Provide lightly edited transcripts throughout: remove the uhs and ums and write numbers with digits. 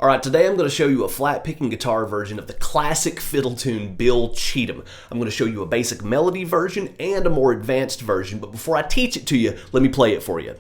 Alright, today I'm going to show you a flat picking guitar version of the classic fiddle tune Bill Cheatham. I'm going to show you a basic melody version and a more advanced version, but before I teach it to you, let me play it for you.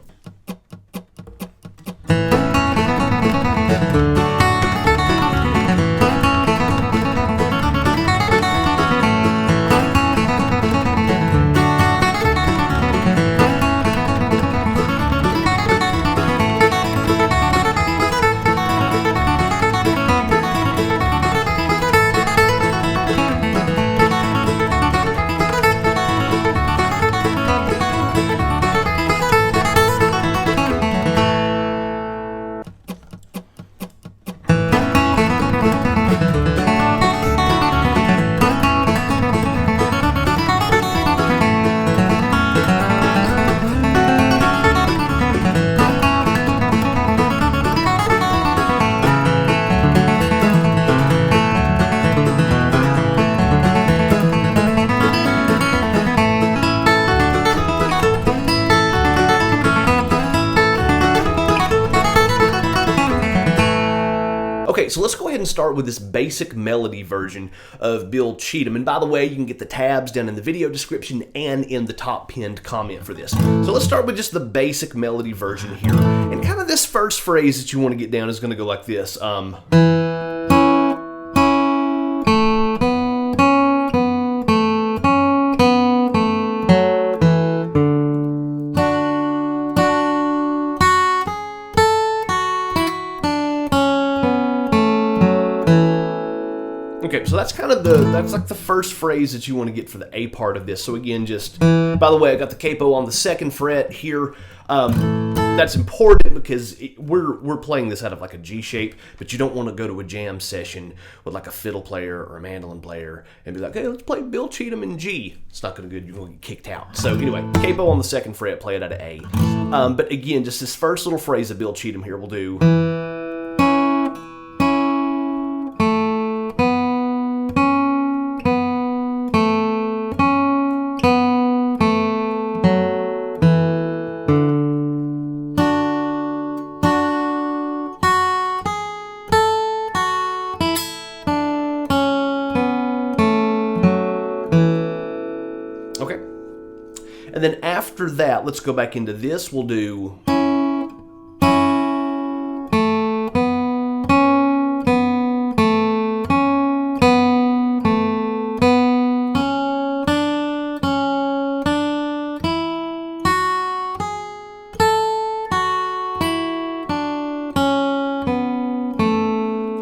Okay, so let's go ahead and start with this basic melody version of Bill Cheatham. And by the way, you can get the tabs down in the video description and in the top pinned comment for this. So let's start with just the basic melody version here. And kind of this first phrase that you want to get down is going to go like this. Okay, so that's kind of that's like the first phrase that you want to get for the A part of this. So again, just, by the way, I got the capo on the 2nd fret here. That's important because we're playing this out of like a G shape, but you don't want to go to a jam session with like a fiddle player or a mandolin player and be like, hey, let's play Bill Cheatham in G. It's not going to good. You're going to get kicked out. So anyway, capo on the 2nd fret, play it out of A. But again, just this first little phrase of Bill Cheatham here will do. Okay, and then after that, let's go back into this. We'll do.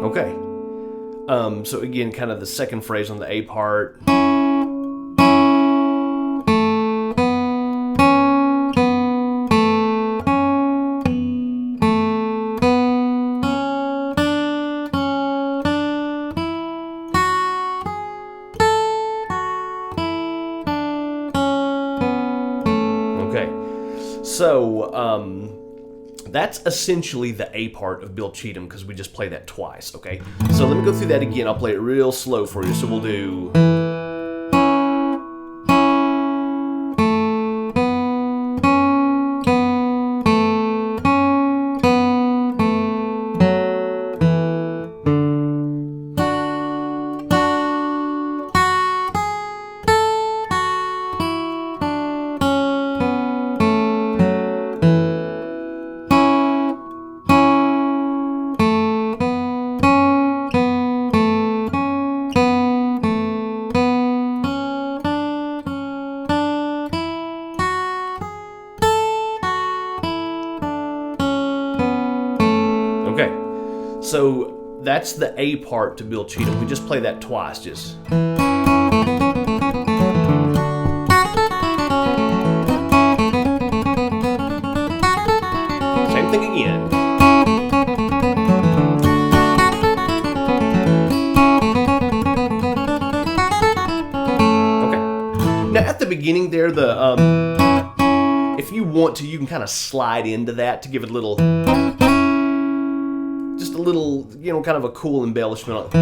Okay, so again, kind of the second phrase on the A part. Okay, so that's essentially the A part of Bill Cheatham because we just play that twice, okay? So let me go through that again. I'll play it real slow for you. So we'll do. Okay, so that's the A part to Bill Cheatham. We just play that twice, just. Same thing again. Okay, now at the beginning there, if you want to, you can kind of slide into that to give it a little. Just a little, you know, kind of a cool embellishment. You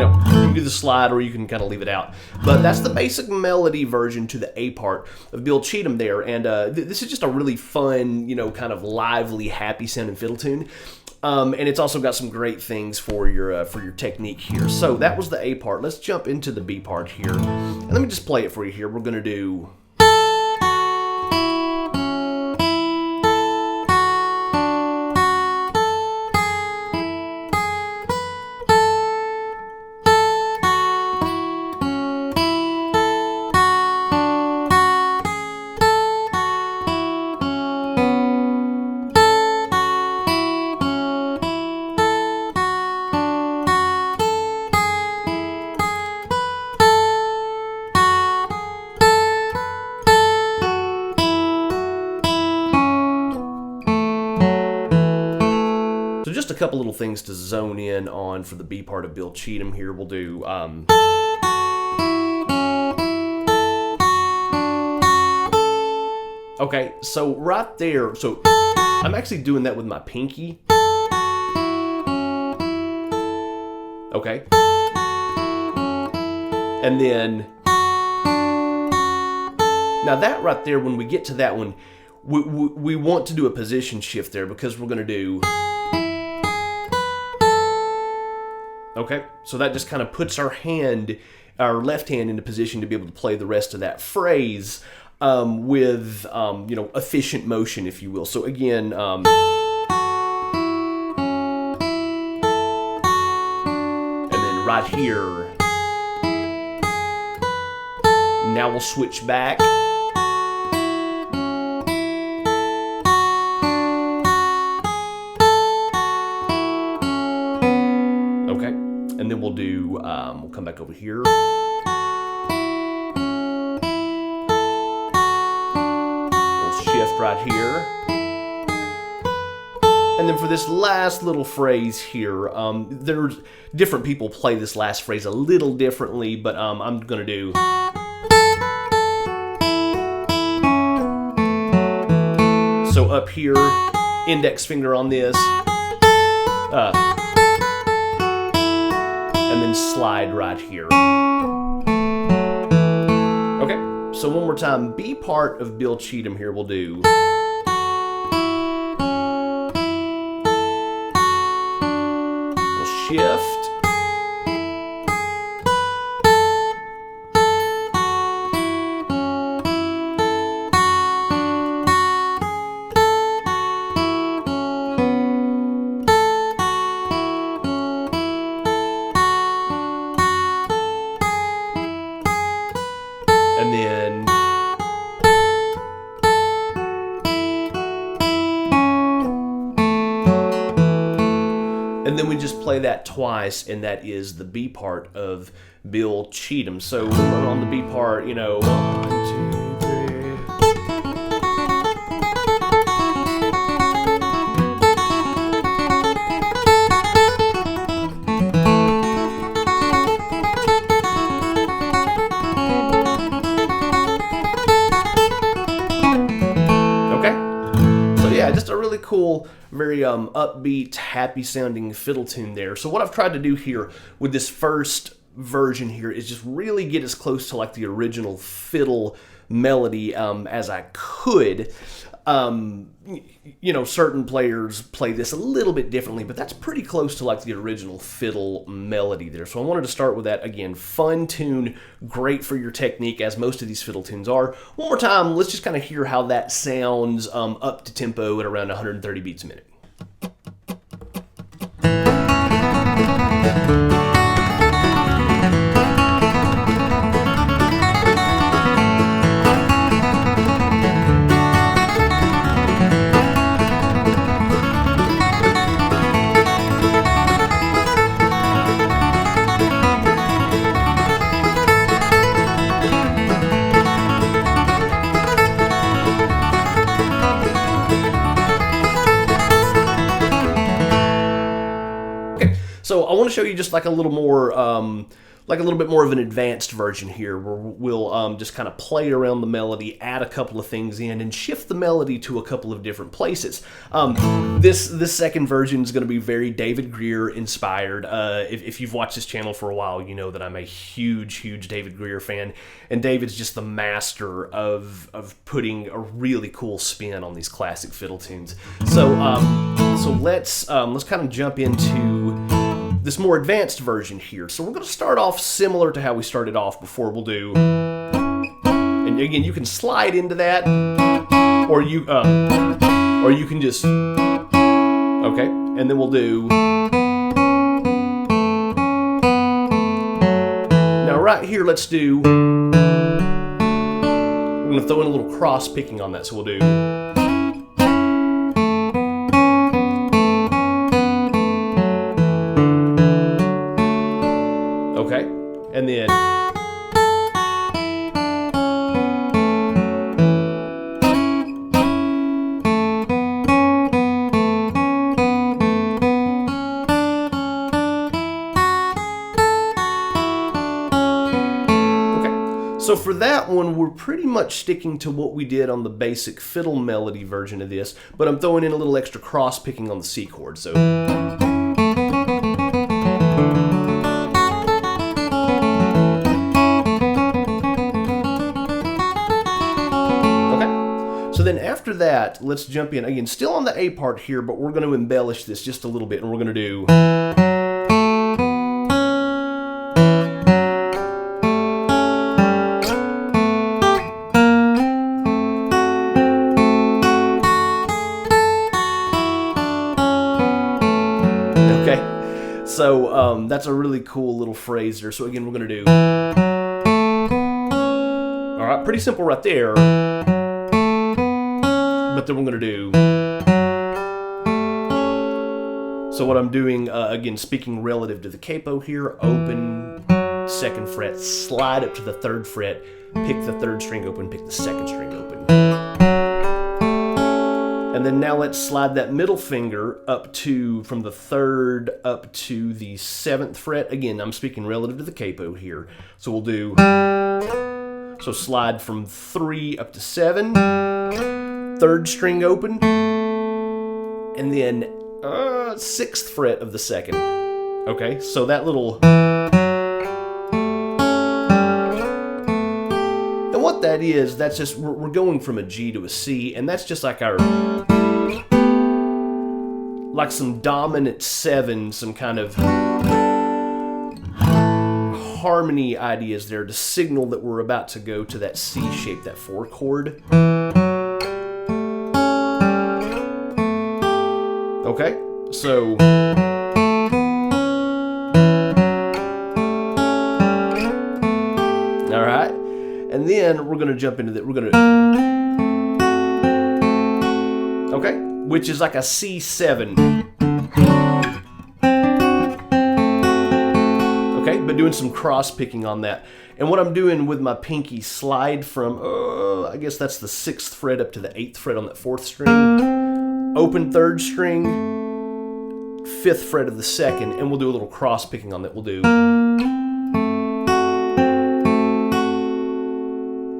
know, you can do the the slide, or you can kind of leave it out. But that's the basic melody version to the A part of Bill Cheatham there, and this is just a really fun, you know, kind of lively, happy sounding fiddle tune. And it's also got some great things for your technique here. So that was the A part. Let's jump into the B part here, and let me just play it for you here. We're gonna do. So just a couple little things to zone in on for the B part of Bill Cheatham here. We'll do okay, so right there, so I'm actually doing that with my pinky. Okay. And then, now that right there, when we get to that one, we want to do a position shift there, because we're going to do. Okay, so that just kind of puts our left hand into position to be able to play the rest of that phrase with, you know, efficient motion, if you will. So again, and then right here, now we'll switch back. Okay, and then we'll do, we'll come back over here. We'll shift right here. And then for this last little phrase here, there's different people play this last phrase a little differently, but I'm gonna do. So up here, index finger on this. And then slide right here. Okay, so one more time, B part of Bill Cheatham here we'll do. We'll shift. And then we just play that twice, and that is the B part of Bill Cheatham. So on the B part, you know, 1, 2, 3. Yeah, just a really cool, very upbeat, happy-sounding fiddle tune there. So what I've tried to do here with this first version here is just really get as close to like the original fiddle melody as I could. You know, certain players play this a little bit differently, but that's pretty close to like the original fiddle melody there. So I wanted to start with that. Again, fun tune, great for your technique, as most of these fiddle tunes are. One more time, let's just kind of hear how that sounds up to tempo at around 130 beats a minute. So I want to show you just like a little more like a little bit more of an advanced version here, where we'll just kind of play around the melody, add a couple of things in, and shift the melody to a couple of different places. This second version is going to be very David Grier inspired. If you've watched this channel for a while, you know that I'm a huge David Grier fan, and David's just the master of putting a really cool spin on these classic fiddle tunes. So let's kind of jump into this more advanced version here. So we're going to start off similar to how we started off before. We'll do, and again, you can slide into that, or you can just, okay, and then we'll do. Now right here, let's do. We're going to throw in a little cross picking on that, so we'll do. Okay, and then so for that one, we're pretty much sticking to what we did on the basic fiddle melody version of this, but I'm throwing in a little extra cross picking on the C chord. So so then after that, let's jump in. Again, still on the A part here, but we're going to embellish this just a little bit, and we're going to do. Okay, so that's a really cool little phrase there. So again, we're going to do. All right, pretty simple right there. But then we're going to do. So what I'm doing, again, speaking relative to the capo here, open, second fret, slide up to the third fret, pick the third string open, pick the second string open. And then now let's slide that middle finger up to, from the third up to the seventh fret. Again, I'm speaking relative to the capo here. So we'll do, so slide from 3 up to 7. Third string open, and then 6th fret of the second. Okay, so that little, and what that is, that's just, we're going from a G to a C, and that's just like our, like some dominant 7, some kind of harmony ideas there to signal that we're about to go to that C shape, that 4 chord. Okay, so all right, and then we're going to jump into that. We're going to, okay, which is like a C7. Okay, but doing some cross picking on that. And what I'm doing with my pinky, slide from, I guess that's the 6th fret up to the 8th fret on that 4th string. Open 3rd string, 5th fret of the 2nd, and we'll do a little cross picking on that. We'll do.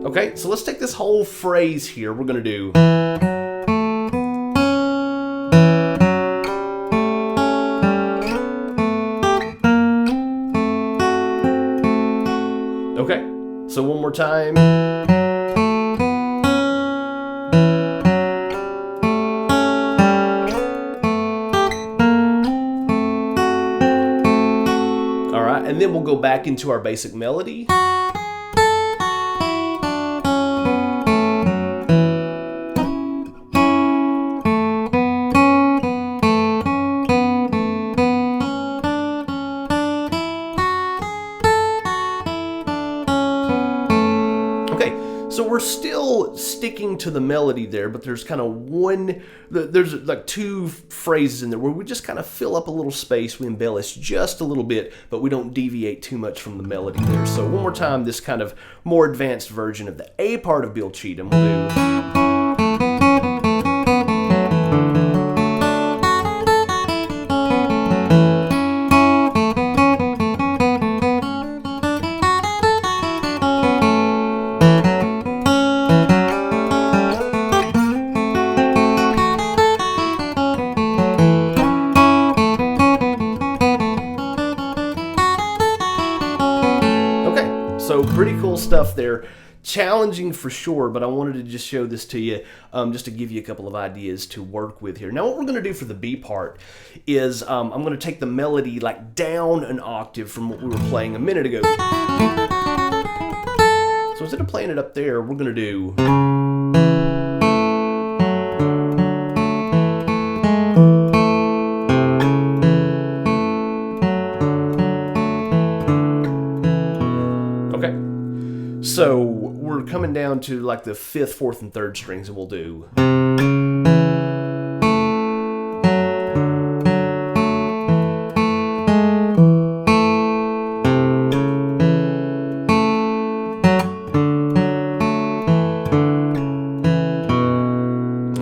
Okay, so let's take this whole phrase here. We're going to do. Okay, so one more time. And then we'll go back into our basic melody. Okay, so we're still sticking to the melody there, but there's kind of there's like 2 phrases in there where we just kind of fill up a little space, we embellish just a little bit, but we don't deviate too much from the melody there. So one more time, this kind of more advanced version of the A part of Bill Cheatham will do. there. Challenging for sure, but I wanted to just show this to you just to give you a couple of ideas to work with here. Now what we're going to do for the B part is I'm going to take the melody like down an octave from what we were playing a minute ago. So instead of playing it up there, we're going to do... So we're coming down to like the 5th, 4th, and 3rd strings, and we'll do.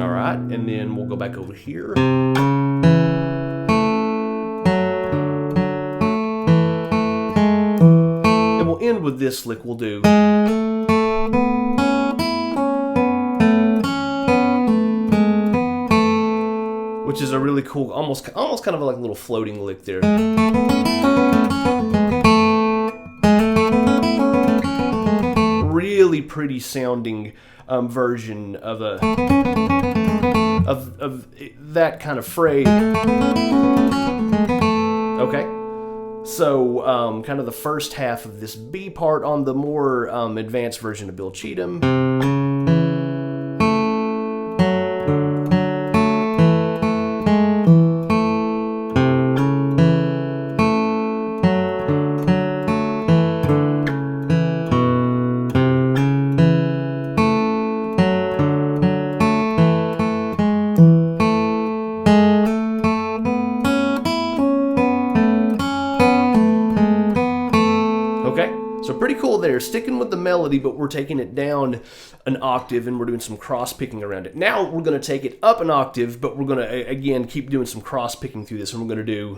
All right, and then we'll go back over here. And we'll end with this lick. We'll do. Which is a really cool, almost kind of like a little floating lick there. Really pretty sounding version of that kind of phrase. Okay, so kind of the first half of this B part on the more advanced version of Bill Cheatham. So pretty cool there, sticking with the melody, but we're taking it down an octave and we're doing some cross picking around it. Now we're going to take it up an octave, but we're going to, again, keep doing some cross picking through this, and we're going to do...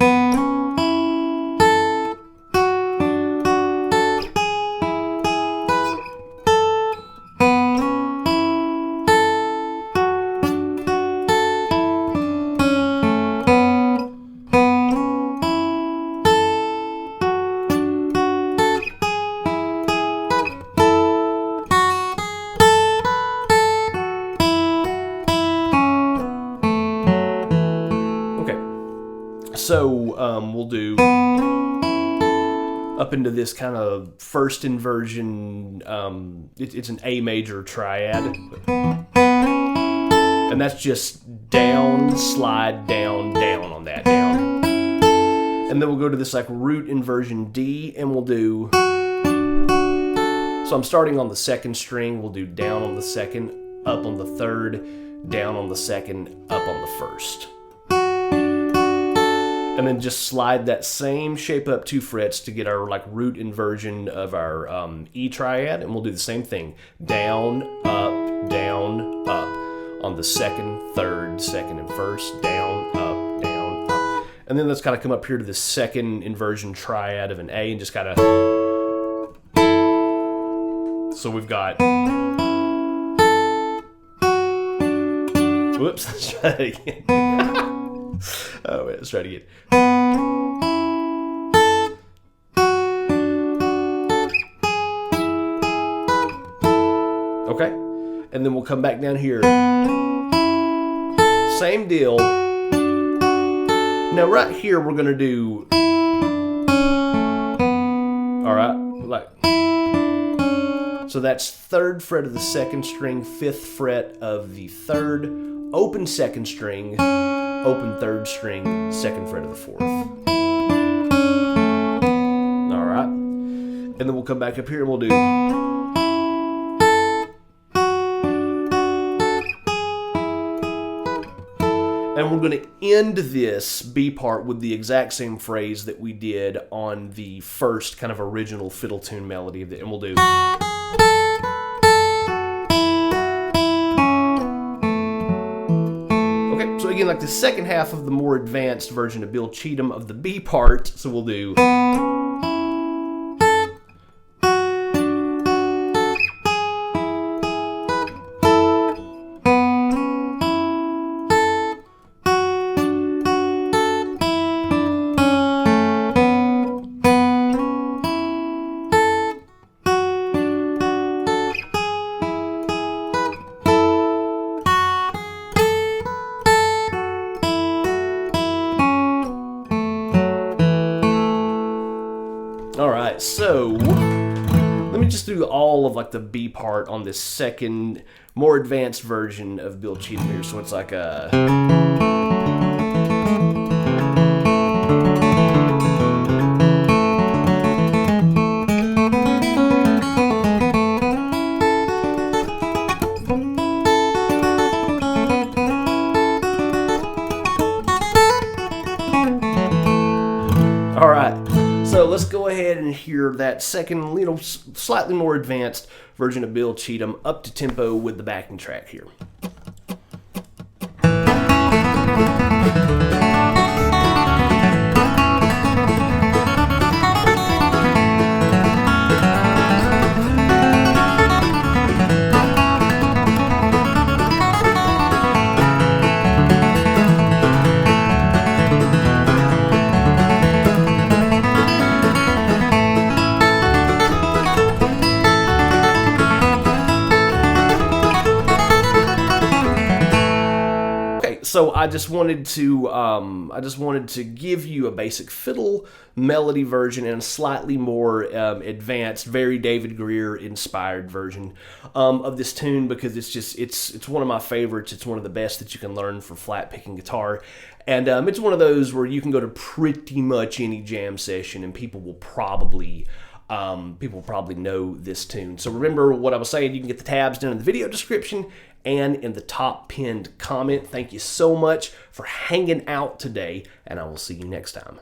So we'll do up into this kind of first inversion, it's an A major triad. And that's just down, slide, down, down on that, down. And then we'll go to this like root inversion D, and we'll do... So I'm starting on the 2nd string, we'll do down on the 2nd, up on the 3rd, down on the 2nd, up on the 1st. And then just slide that same shape up 2 frets to get our like root inversion of our E triad, and we'll do the same thing. Down, up, on the 2nd, 3rd, 2nd, and 1st, down, up, down, up. And then let's kind of come up here to the 2nd inversion triad of an A and just kind of... So we've got... Whoops, let's try that again. Oh, wait, let's try it again. Okay, and then we'll come back down here. Same deal. Now right here we're gonna do... Alright, like... So that's 3rd fret of the 2nd string, 5th fret of the 3rd, open 2nd string, open 3rd string, 2nd fret of the 4th. All right. And then we'll come back up here and we'll do... And we're going to end this B part with the exact same phrase that we did on the first kind of original fiddle tune melody. And we'll do... So again, like the second half of the more advanced version of Bill Cheatham of the B part, so we'll do... So let me just do all of like the B part on this second, more advanced version of Bill Cheatham here. So it's like a... All right, so let's go ahead and hear that second, slightly more advanced version of Bill Cheatham up to tempo with the backing track here. So I just wanted to give you a basic fiddle melody version and a slightly more advanced, very David Greer inspired version of this tune, because it's one of my favorites. It's one of the best that you can learn for flat picking guitar, and it's one of those where you can go to pretty much any jam session and people will probably know this tune. So remember what I was saying, you can get the tabs down in the video description and in the top pinned comment. Thank you so much for hanging out today, and I will see you next time.